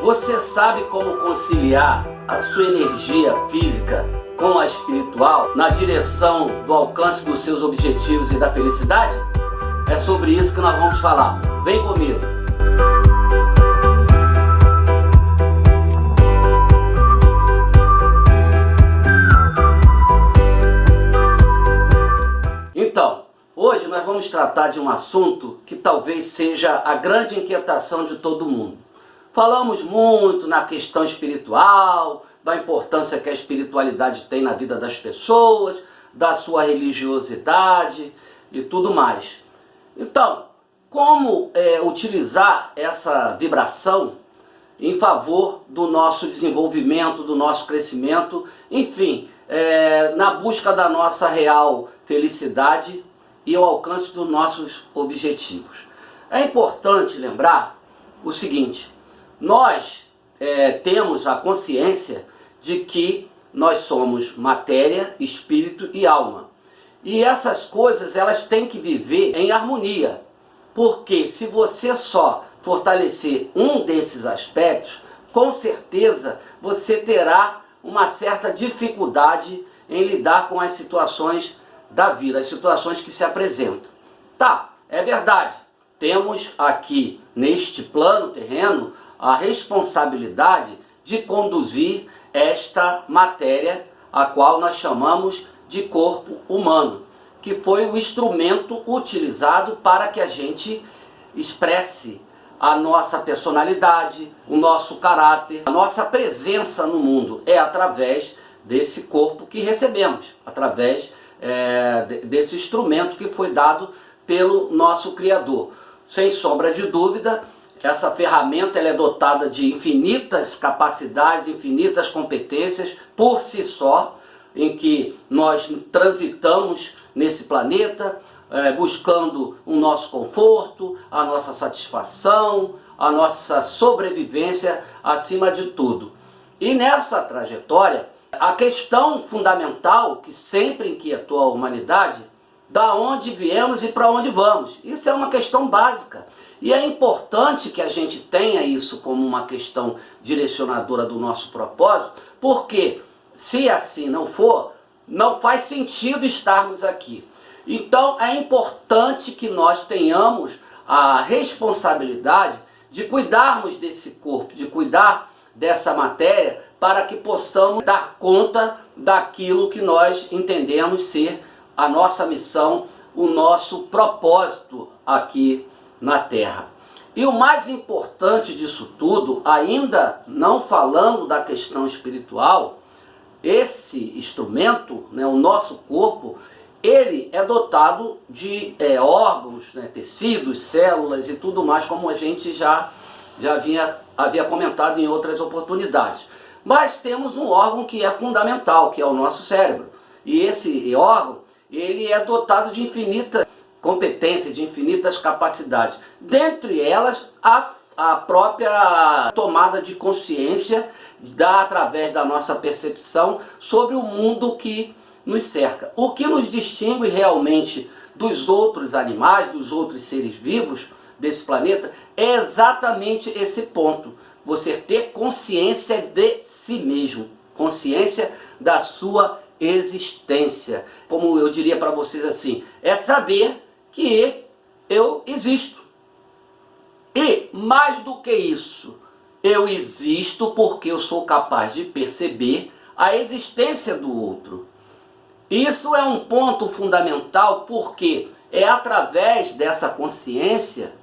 Você sabe como conciliar a sua energia física com a espiritual na direção do alcance dos seus objetivos e da felicidade? É sobre isso que nós vamos falar. Vem comigo! Então, hoje nós vamos tratar de um assunto que talvez seja a grande inquietação de todo mundo. Falamos muito na questão espiritual, da importância que a espiritualidade tem na vida das pessoas, da sua religiosidade e tudo mais. Então, como utilizar essa vibração em favor do nosso desenvolvimento, do nosso crescimento, enfim, na busca da nossa real felicidade e o alcance dos nossos objetivos. É importante lembrar o seguinte: nós temos a consciência de que nós somos matéria, espírito e alma. E essas coisas, elas têm que viver em harmonia. Porque se você só fortalecer um desses aspectos, com certeza você terá uma certa dificuldade em lidar com as situações da vida, as situações que se apresentam. Tá, é verdade. Temos aqui, neste plano terreno, a responsabilidade de conduzir esta matéria, a qual nós chamamos de corpo humano, que foi o instrumento utilizado para que a gente expresse a nossa personalidade, o nosso caráter, a nossa presença no mundo. É através desse corpo que recebemos, através desse instrumento que foi dado pelo nosso Criador. Sem sombra de dúvida, essa ferramenta ela é dotada de infinitas capacidades, infinitas competências por si só, em que nós transitamos nesse planeta, buscando o nosso conforto, a nossa satisfação, a nossa sobrevivência acima de tudo. E nessa trajetória, a questão fundamental que sempre inquietou a humanidade, da onde viemos e para onde vamos. Isso é uma questão básica. E é importante que a gente tenha isso como uma questão direcionadora do nosso propósito, porque se assim não for, não faz sentido estarmos aqui. Então é importante que nós tenhamos a responsabilidade de cuidarmos desse corpo, de cuidar dessa matéria, para que possamos dar conta daquilo que nós entendemos ser a nossa missão, o nosso propósito aqui na Terra. E o mais importante disso tudo, ainda não falando da questão espiritual, esse instrumento, o nosso corpo, ele é dotado de órgãos, tecidos, células e tudo mais, como a gente já havia comentado em outras oportunidades. Mas temos um órgão que é fundamental, que é o nosso cérebro. E esse órgão, ele é dotado de infinita competência, de infinitas capacidades. Dentre elas, a própria tomada de consciência através da nossa percepção sobre o mundo que nos cerca. O que nos distingue realmente dos outros animais, dos outros seres vivos desse planeta, é exatamente esse ponto. Você ter consciência de si mesmo, consciência da sua existência. Como eu diria para vocês assim, é saber que eu existo. E mais do que isso, eu existo porque eu sou capaz de perceber a existência do outro. Isso é um ponto fundamental, porque é através dessa consciência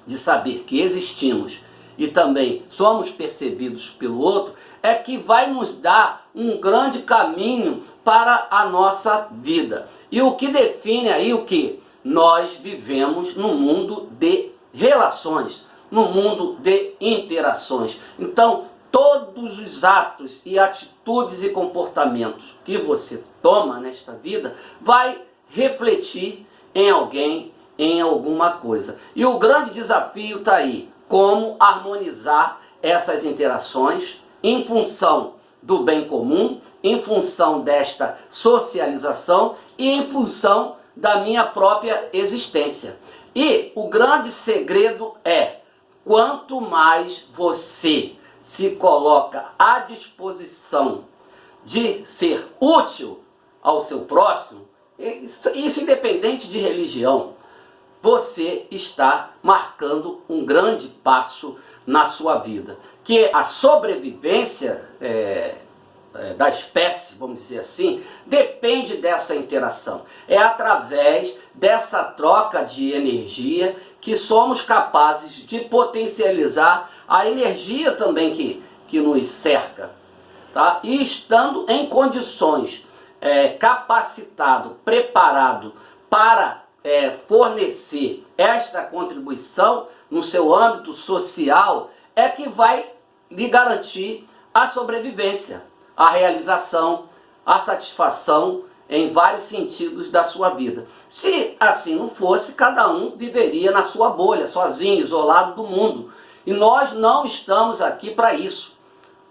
de saber que existimos e também somos percebidos pelo outro, é que vai nos dar um grande caminho para a nossa vida. E o que define aí o que? Nós vivemos num mundo de relações, num mundo de interações. Então, todos os atos e atitudes e comportamentos que você toma nesta vida vai refletir em alguém, em alguma coisa. E o grande desafio está aí, como harmonizar essas interações em função do bem comum, em função desta socialização e em função da minha própria existência. E o grande segredo é, quanto mais você se coloca à disposição de ser útil ao seu próximo, isso independente de religião, você está marcando um grande passo na sua vida. Que a sobrevivência da espécie, vamos dizer assim, depende dessa interação. É através dessa troca de energia que somos capazes de potencializar a energia também que nos cerca. Tá? E estando em condições, capacitado, preparado para fornecer esta contribuição no seu âmbito social, é que vai lhe garantir a sobrevivência, a realização, a satisfação em vários sentidos da sua vida. Se assim não fosse, cada um viveria na sua bolha, sozinho, isolado do mundo. E nós não estamos aqui para isso.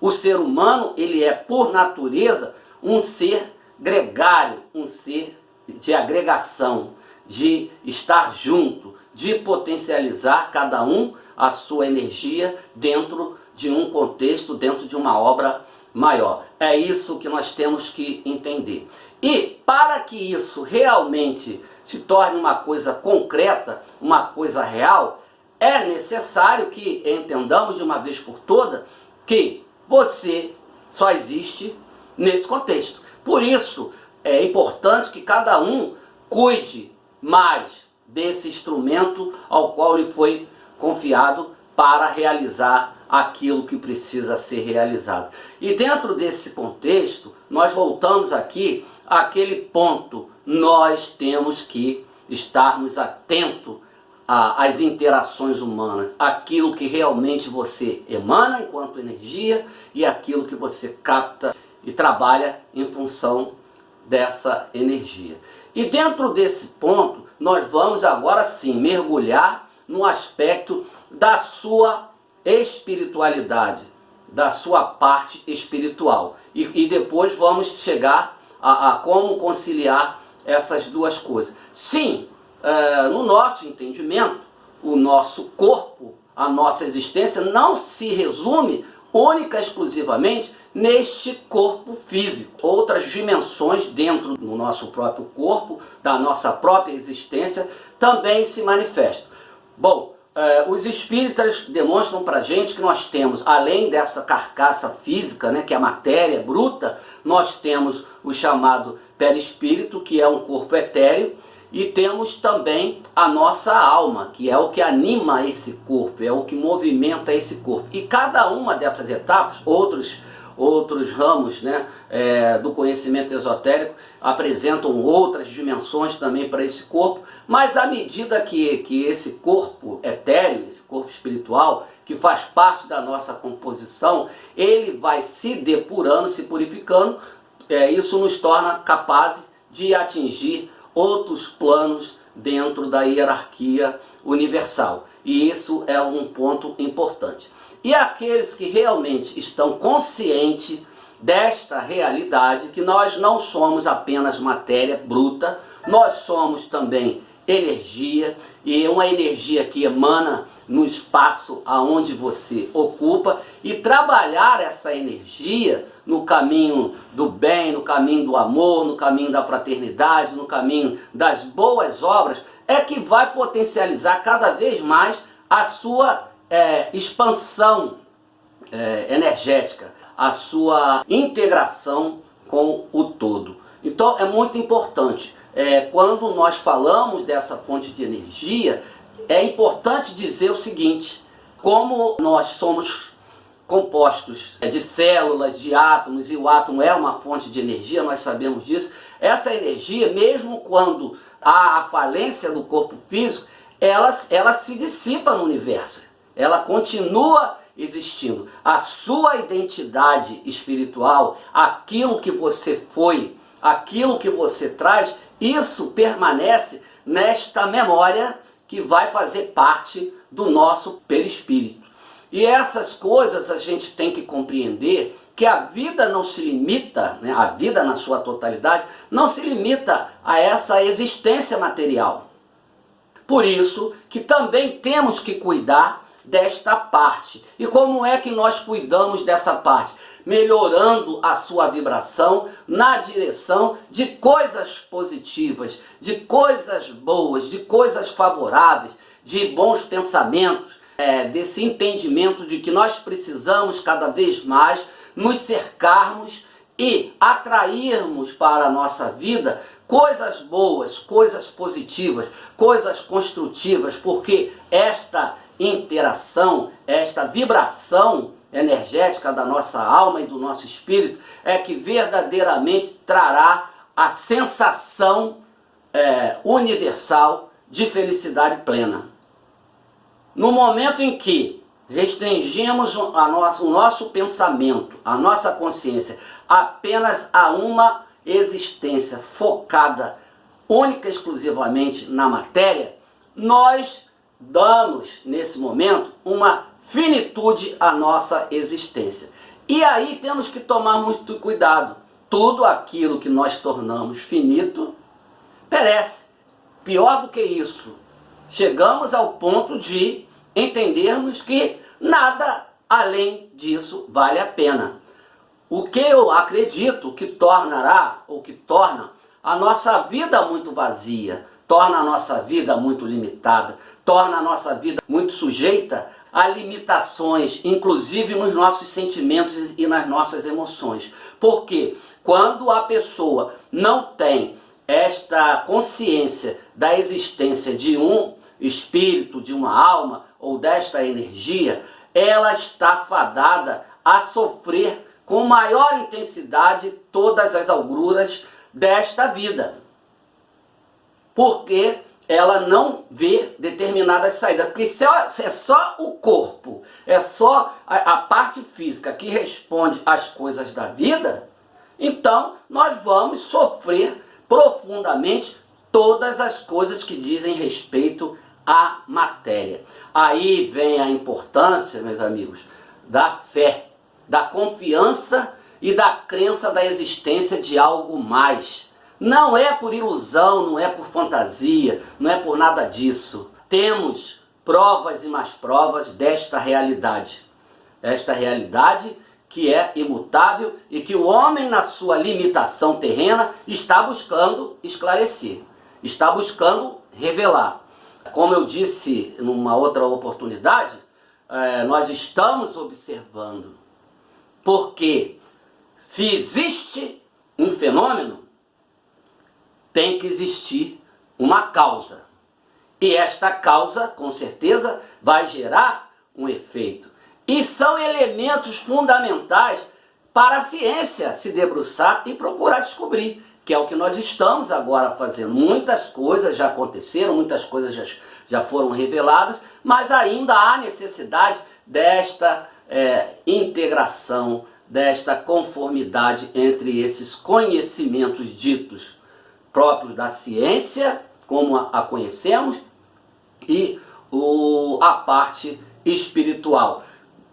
O ser humano, ele é, por natureza, um ser gregário, um ser de agregação, de estar junto, de potencializar cada um a sua energia dentro de um contexto, dentro de uma obra maior. É isso que nós temos que entender. E para que isso realmente se torne uma coisa concreta, uma coisa real, é necessário que entendamos de uma vez por todas que você só existe nesse contexto. Por isso é importante que cada um cuide mais desse instrumento ao qual lhe foi confiado para realizar aquilo que precisa ser realizado. E dentro desse contexto, nós voltamos aqui àquele ponto: nós temos que estarmos atentos às interações humanas, aquilo que realmente você emana enquanto energia e aquilo que você capta e trabalha em função dessa energia. E dentro desse ponto, nós vamos agora sim mergulhar no aspecto da sua espiritualidade, da sua parte espiritual. E depois vamos chegar a como conciliar essas duas coisas. Sim, no nosso entendimento, o nosso corpo, a nossa existência não se resume única e exclusivamente neste corpo físico. Outras dimensões dentro do nosso próprio corpo, da nossa própria existência, também se manifestam. Bom, os espíritas demonstram para a gente que nós temos, além dessa carcaça física, né, que é a matéria bruta, nós temos o chamado perispírito, que é um corpo etéreo, e temos também a nossa alma, que é o que anima esse corpo, é o que movimenta esse corpo. E cada uma dessas etapas, outros ramos, né, do conhecimento esotérico apresentam outras dimensões também para esse corpo, mas à medida que esse corpo etéreo, esse corpo espiritual, que faz parte da nossa composição, ele vai se depurando, se purificando, isso nos torna capazes de atingir outros planos dentro da hierarquia universal. E isso é um ponto importante. E aqueles que realmente estão conscientes desta realidade, que nós não somos apenas matéria bruta, nós somos também energia, e uma energia que emana no espaço aonde você ocupa, e trabalhar essa energia no caminho do bem, no caminho do amor, no caminho da fraternidade, no caminho das boas obras, é que vai potencializar cada vez mais a sua expansão energética, a sua integração com o todo. Então é muito importante, quando nós falamos dessa fonte de energia, é importante dizer o seguinte: como nós somos compostos de células, de átomos, e o átomo é uma fonte de energia, nós sabemos disso, essa energia, mesmo quando há a falência do corpo físico, ela se dissipa no universo, ela continua existindo. A sua identidade espiritual, aquilo que você foi, aquilo que você traz, isso permanece nesta memória que vai fazer parte do nosso perispírito. E essas coisas a gente tem que compreender, que a vida não se limita, né, a vida na sua totalidade, não se limita a essa existência material. Por isso que também temos que cuidar desta parte. E como é que nós cuidamos dessa parte? Melhorando a sua vibração na direção de coisas positivas, de coisas boas, de coisas favoráveis, de bons pensamentos, desse entendimento de que nós precisamos cada vez mais nos cercarmos e atrairmos para a nossa vida coisas boas, coisas positivas, coisas construtivas, porque esta interação, esta vibração energética da nossa alma e do nosso espírito é que verdadeiramente trará a sensação universal de felicidade plena. No momento em que restringimos o nosso pensamento, a nossa consciência, apenas a uma existência focada única e exclusivamente na matéria, nós damos, nesse momento, uma finitude à nossa existência. E aí temos que tomar muito cuidado. Tudo aquilo que nós tornamos finito perece. Pior do que isso, chegamos ao ponto de entendermos que nada além disso vale a pena. O que eu acredito que tornará, ou que torna a nossa vida muito vazia, torna a nossa vida muito limitada, torna a nossa vida muito sujeita a limitações, inclusive nos nossos sentimentos e nas nossas emoções. Porque quando a pessoa não tem esta consciência da existência de um espírito, de uma alma ou desta energia, ela está fadada a sofrer com maior intensidade todas as agruras desta vida. Porque ela não vê determinadas saídas. Porque se é só o corpo, é só a parte física que responde às coisas da vida, então nós vamos sofrer profundamente todas as coisas que dizem respeito à matéria. Aí vem a importância, meus amigos, da fé, da confiança e da crença da existência de algo mais. Não é por ilusão, não é por fantasia, não é por nada disso. Temos provas e mais provas desta realidade. Esta realidade que é imutável e que o homem, na sua limitação terrena, está buscando esclarecer, está buscando revelar. Como eu disse numa outra oportunidade, nós estamos observando, porque se existe um fenômeno, tem que existir uma causa. E esta causa, com certeza, vai gerar um efeito. E são elementos fundamentais para a ciência se debruçar e procurar descobrir, que é o que nós estamos agora fazendo. Muitas coisas já aconteceram, muitas coisas já foram reveladas, mas ainda há necessidade desta integração, desta conformidade entre esses conhecimentos ditos próprios da ciência, como a conhecemos, e a parte espiritual.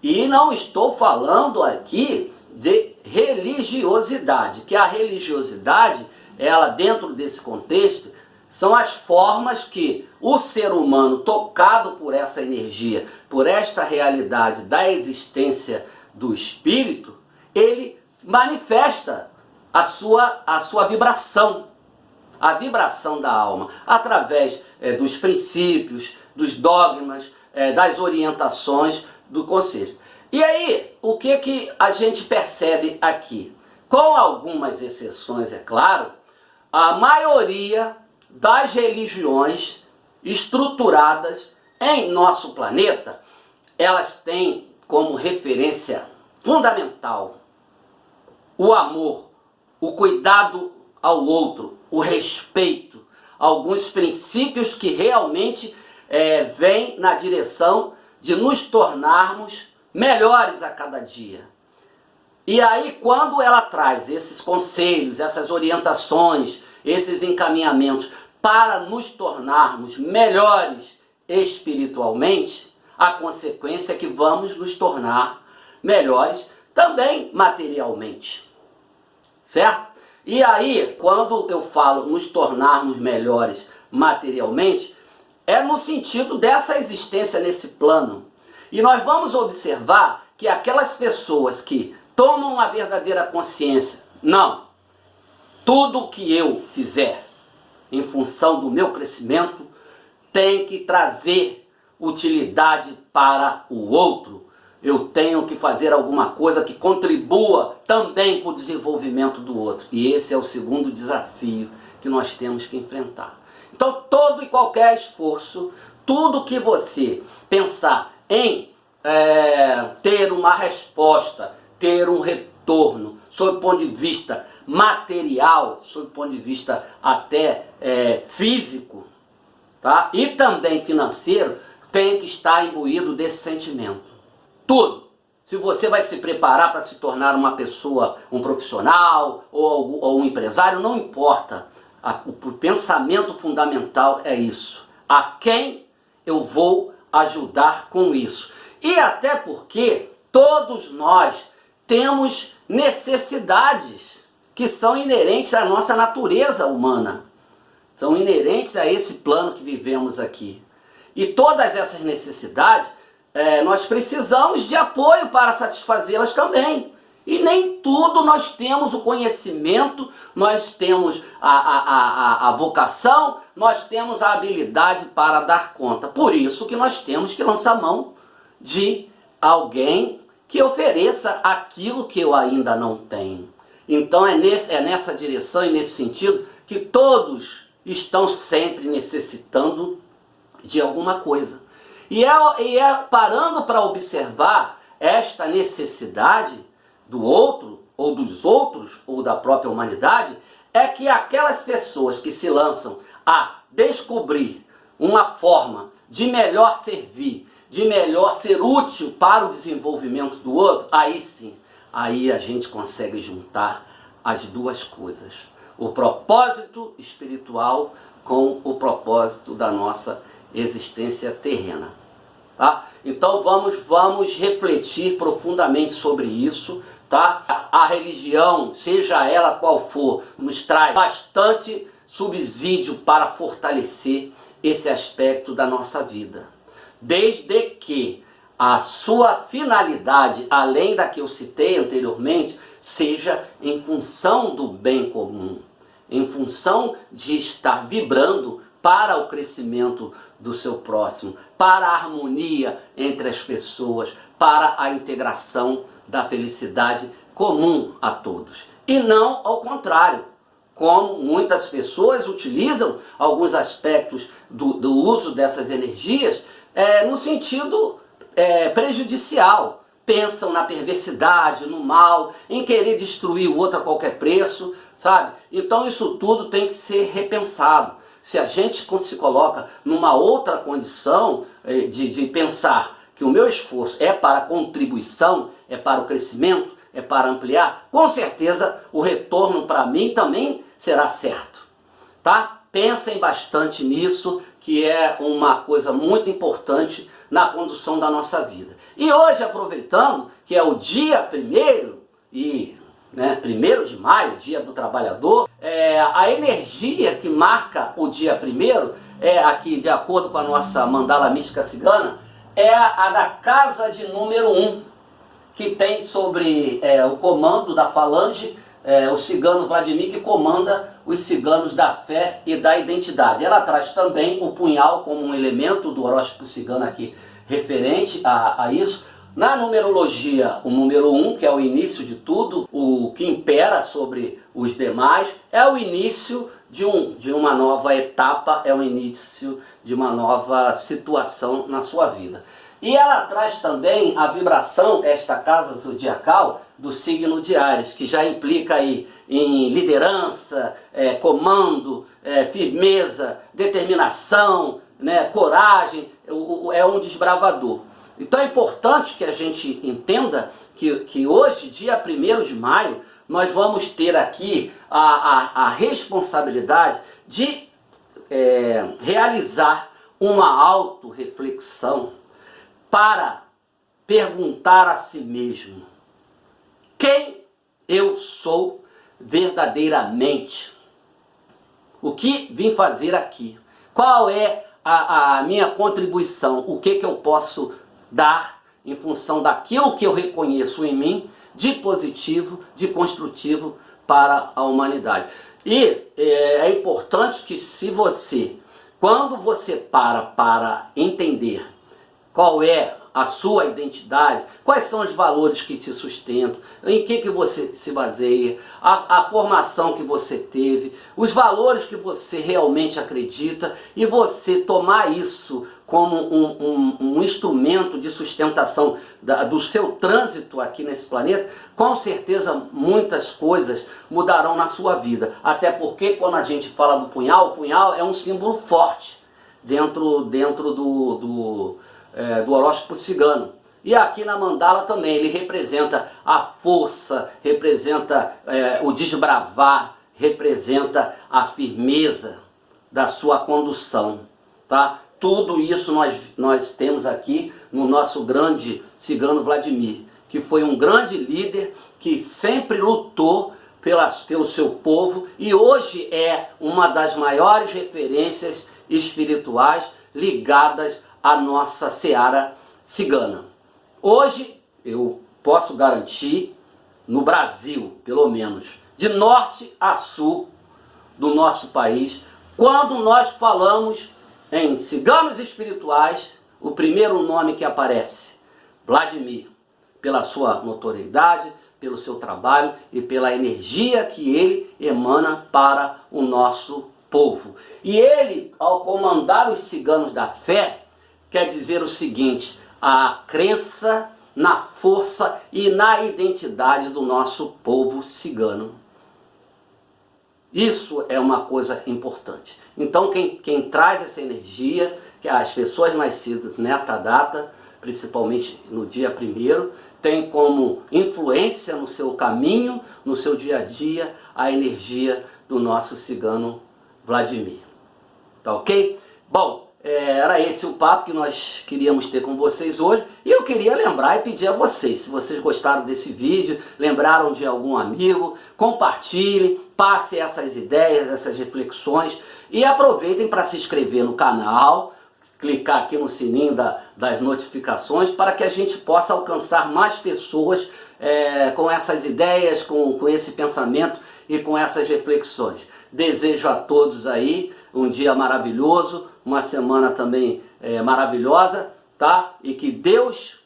E não estou falando aqui de religiosidade, que a religiosidade, ela dentro desse contexto, são as formas que o ser humano, tocado por essa energia, por esta realidade da existência do espírito, ele manifesta a sua vibração, a vibração da alma, através dos princípios, dos dogmas, das orientações do conselho. E aí, o que a gente percebe aqui? Com algumas exceções, é claro, a maioria das religiões estruturadas em nosso planeta, elas têm como referência fundamental o amor, o cuidado ao outro, o respeito, alguns princípios que realmente vêm na direção de nos tornarmos melhores a cada dia. E aí, quando ela traz esses conselhos, essas orientações, esses encaminhamentos para nos tornarmos melhores espiritualmente, a consequência é que vamos nos tornar melhores também materialmente, certo? E aí, quando eu falo nos tornarmos melhores materialmente, é no sentido dessa existência nesse plano. E nós vamos observar que aquelas pessoas que tomam uma verdadeira consciência, não, tudo que eu fizer em função do meu crescimento tem que trazer utilidade para o outro. Eu tenho que fazer alguma coisa que contribua também com o desenvolvimento do outro. E esse é o segundo desafio que nós temos que enfrentar. Então, todo e qualquer esforço, tudo que você pensar em ter uma resposta, ter um retorno, sob o ponto de vista material, sob o ponto de vista até físico, tá? E também financeiro, tem que estar imbuído desse sentimento. Tudo. Se você vai se preparar para se tornar uma pessoa, um profissional ou um empresário, não importa. O pensamento fundamental é isso. A quem eu vou ajudar com isso? E até porque todos nós temos necessidades que são inerentes à nossa natureza humana. São inerentes a esse plano que vivemos aqui. E todas essas necessidades, nós precisamos de apoio para satisfazê-las também. E nem tudo nós temos o conhecimento, nós temos a vocação, nós temos a habilidade para dar conta. Por isso que nós temos que lançar mão de alguém que ofereça aquilo que eu ainda não tenho. Então é nessa direção e nesse sentido que todos estão sempre necessitando de alguma coisa. E é parando para observar esta necessidade do outro, ou dos outros, ou da própria humanidade, é que aquelas pessoas que se lançam a descobrir uma forma de melhor servir, de melhor ser útil para o desenvolvimento do outro, aí sim, aí a gente consegue juntar as duas coisas. O propósito espiritual com o propósito da nossa existência terrena. Tá? Então vamos refletir profundamente sobre isso. Tá? A religião, seja ela qual for, nos traz bastante subsídio para fortalecer esse aspecto da nossa vida. Desde que a sua finalidade, além da que eu citei anteriormente, seja em função do bem comum, em função de estar vibrando para o crescimento do seu próximo, para a harmonia entre as pessoas, para a integração da felicidade comum a todos. E não ao contrário, como muitas pessoas utilizam alguns aspectos do uso dessas energias no sentido prejudicial. Pensam na perversidade, no mal, em querer destruir o outro a qualquer preço, sabe? Então isso tudo tem que ser repensado. Se a gente se coloca numa outra condição de pensar que o meu esforço é para a contribuição, é para o crescimento, é para ampliar, com certeza o retorno para mim também será certo. Tá? Pensem bastante nisso, que é uma coisa muito importante na condução da nossa vida. E hoje, aproveitando que é o dia 1º, 1º de maio, Dia do Trabalhador, a energia que marca o dia 1º, aqui de acordo com a nossa mandala mística cigana, é a da casa de número 1, que tem sobre o comando da falange, o cigano Vladimir, que comanda os ciganos da fé e da identidade. Ela traz também o punhal como um elemento do horóscopo cigano aqui, referente a isso. Na numerologia, o número 1, que é o início de tudo, o que impera sobre os demais, é o início de uma nova etapa, é o início de uma nova situação na sua vida. E ela traz também a vibração, esta casa zodiacal, do signo de Áries, que já implica aí em liderança, comando, firmeza, determinação, coragem, é um desbravador. Então é importante que a gente entenda que hoje, dia 1º de maio, nós vamos ter aqui a responsabilidade de realizar uma autorreflexão para perguntar a si mesmo: quem eu sou verdadeiramente? O que vim fazer aqui? Qual é a minha contribuição? O que eu posso dar em função daquilo que eu reconheço em mim de positivo, de construtivo para a humanidade. E é importante que quando você para entender qual é a sua identidade, quais são os valores que te sustentam, em que você se baseia, a formação que você teve, os valores que você realmente acredita, e você tomar isso como um instrumento de sustentação do seu trânsito aqui nesse planeta, com certeza muitas coisas mudarão na sua vida. Até porque quando a gente fala do punhal, o punhal é um símbolo forte dentro do horóscopo cigano. E aqui na mandala também, ele representa a força, representa o desbravar, representa a firmeza da sua condução, tá? Tudo isso nós temos aqui no nosso grande cigano Vladimir, que foi um grande líder que sempre lutou pelo seu povo e hoje é uma das maiores referências espirituais ligadas à nossa seara cigana. Hoje eu posso garantir, no Brasil pelo menos, de norte a sul do nosso país, quando nós falamos em ciganos espirituais, o primeiro nome que aparece, Vladimir, pela sua notoriedade, pelo seu trabalho e pela energia que ele emana para o nosso povo. E ele, ao comandar os ciganos da fé, quer dizer o seguinte: a crença na força e na identidade do nosso povo cigano. Isso é uma coisa importante. Então quem traz essa energia, que as pessoas nascidas nesta data, principalmente no dia 1º, tem como influência no seu caminho, no seu dia a dia, a energia do nosso cigano Vladimir. Tá ok? Bom, era esse o papo que nós queríamos ter com vocês hoje. E eu queria lembrar e pedir a vocês, se vocês gostaram desse vídeo, lembraram de algum amigo, compartilhem, passem essas ideias, essas reflexões e aproveitem para se inscrever no canal, clicar aqui no sininho das notificações para que a gente possa alcançar mais pessoas com essas ideias, com esse pensamento e com essas reflexões. Desejo a todos aí um dia maravilhoso, uma semana também maravilhosa, tá? E que Deus,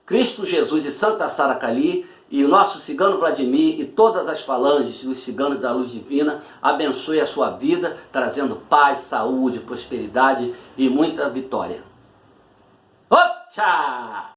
Cristo Jesus e Santa Sara Kali e o nosso cigano Vladimir e todas as falanges dos ciganos da luz divina abençoe a sua vida, trazendo paz, saúde, prosperidade e muita vitória. Tchau!